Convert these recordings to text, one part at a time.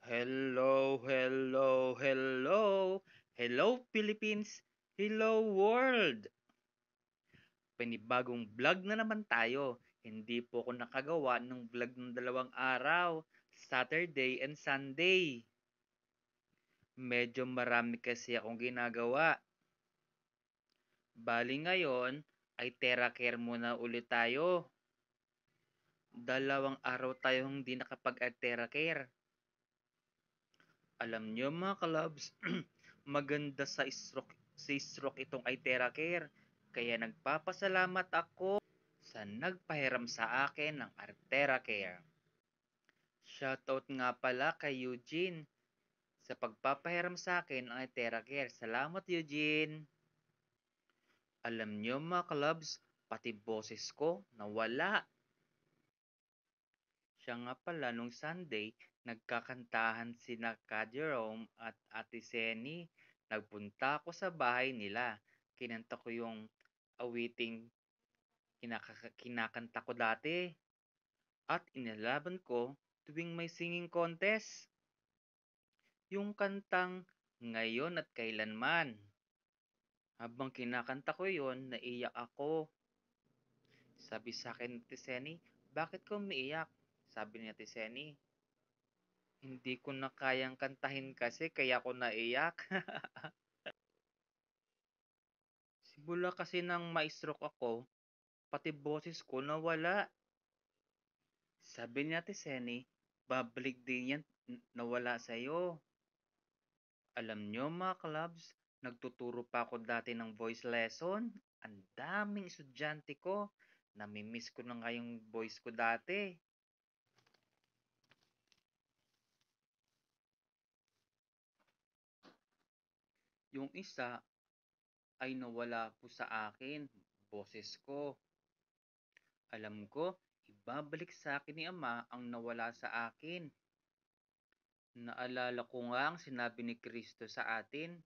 Hello, hello, hello. Hello Philippines, hello world. Panibagong vlog na naman tayo. Hindi po ako nakagawa ng vlog ng 2 araw, Saturday and Sunday. Medyo marami kasi akong ginagawa. Bali ngayon ay Terra Care muna ulit tayo. 2 araw tayong hindi nakapag-Terra Care. Alam nyo mga kalabs, maganda sa stroke itong Itera Care. Kaya nagpapasalamat ako sa nagpahiram sa akin ng Artera Care. Shoutout nga pala kay Eugene sa pagpapahiram sa akin ng Itera Care. Salamat Eugene! Alam nyo mga kalabs, pati boses ko nawala. Siya nga pala nung Sunday, nagkakantahan sina Ka Jerome at Ate Seni. Nagpunta ako sa bahay nila. Kinanta ko yung awiting kinakanta ko dati. At inalaban ko tuwing may singing contest. Yung kantang Ngayon at Kailanman. Habang kinakanta ko yon, naiyak ako. Sabi sa akin ni Ate Seni, bakit ko umiiyak? Sabi ni Ate Seni, hindi ko na kayang kantahin kasi kaya ako naiyak. Simula kasi nang ma-stroke ako, pati boses ko nawala. Sabi ni Ate Seni, babalik din yan nawala sa'yo. Alam nyo mga clubs, nagtuturo pa ako dati ng voice lesson. Ang daming estudyante ko. Namimiss ko na nga yung voice ko dati. Yung isa ay nawala po sa akin, boses ko. Alam ko, ibabalik sa akin ni Ama ang nawala sa akin. Naalala ko nga ang sinabi ni Kristo sa atin,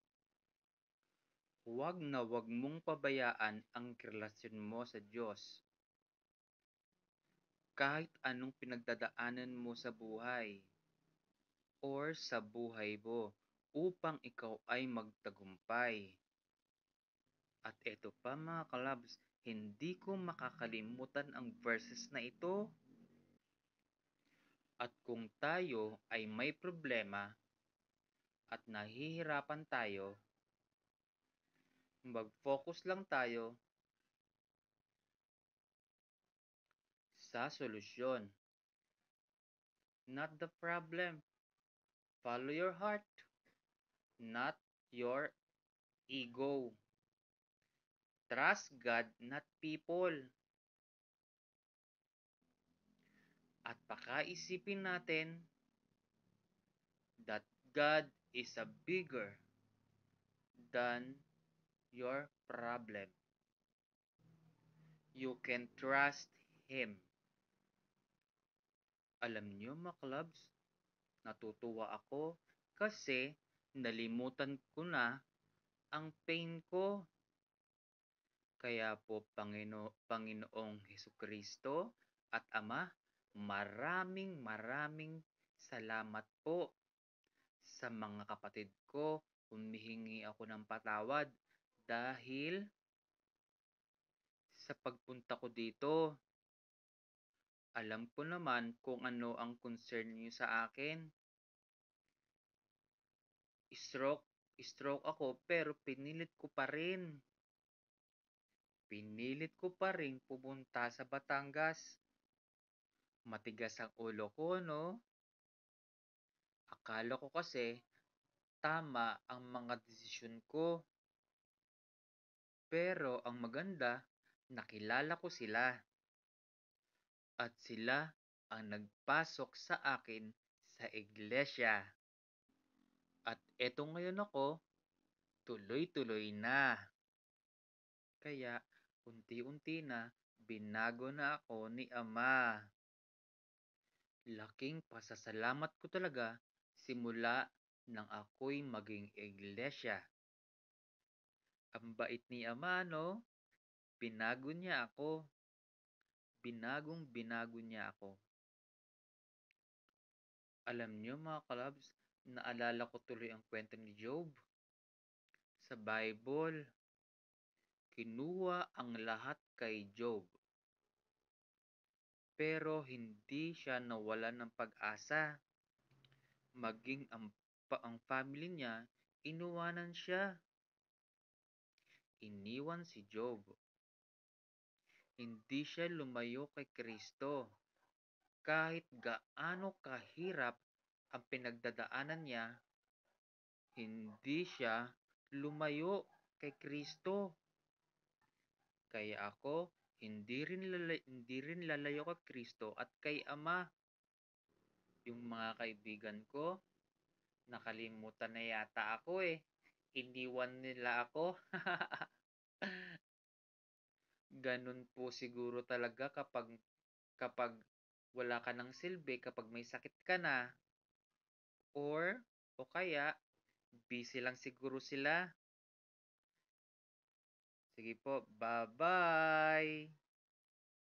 huwag na huwag mong pabayaan ang relasyon mo sa Diyos. Kahit anong pinagdadaanan mo sa buhay or sa buhay mo upang ikaw ay magtagumpay. At eto pa mga kalabs, hindi ko makakalimutan ang verses na ito. At kung tayo ay may problema at nahihirapan tayo, mag-focus lang tayo sa solusyon, not the problem. Follow your heart, not your ego. Trust God, not people. At pakaisipin natin that God is a bigger than your problem. You can trust Him. Alam niyo mga clubs, natutuwa ako kasi nalimutan ko na ang pain ko. Kaya po Panginoong Hesukristo at Ama, maraming maraming salamat po sa mga kapatid ko. Humihingi ako ng patawad dahil sa pagpunta ko dito. Alam ko naman kung ano ang concern niyo sa akin. Stroke, stroke ako pero pinilit ko pa rin. Pinilit ko pa rin pumunta sa Batangas. Matigas ang ulo ko, no? Akala ko kasi tama ang mga desisyon ko. Pero ang maganda, nakilala ko sila. At sila ang nagpasok sa akin sa iglesia. At eto ngayon ako, tuloy-tuloy na. Kaya unti-unti na binago na ako ni Ama. Laking pasasalamat ko talaga simula nang ako'y maging iglesia. Ang bait ni Ama, no? Binago niya ako. Binagong binago niya ako. Alam niyo mga kalabs, naalala ko tuloy ang kwento ni Job. Sa Bible, kinuha ang lahat kay Job. Pero hindi siya nawalan ng pag-asa. Maging ang family niya, inuwanan siya. Iniwan si Job. Hindi siya lumayo kay Kristo. Kahit gaano kahirap ang pinagdadaanan niya, hindi siya lumayo kay Kristo. Kaya ako, hindi rin lalayo kay Kristo at kay Ama. Yung mga kaibigan ko, nakalimutan na yata ako eh. Iniwan nila ako. Ganun po siguro talaga kapag wala ka ng silbi, kapag may sakit ka na, o kaya busy lang siguro sila. Sige po, bye-bye!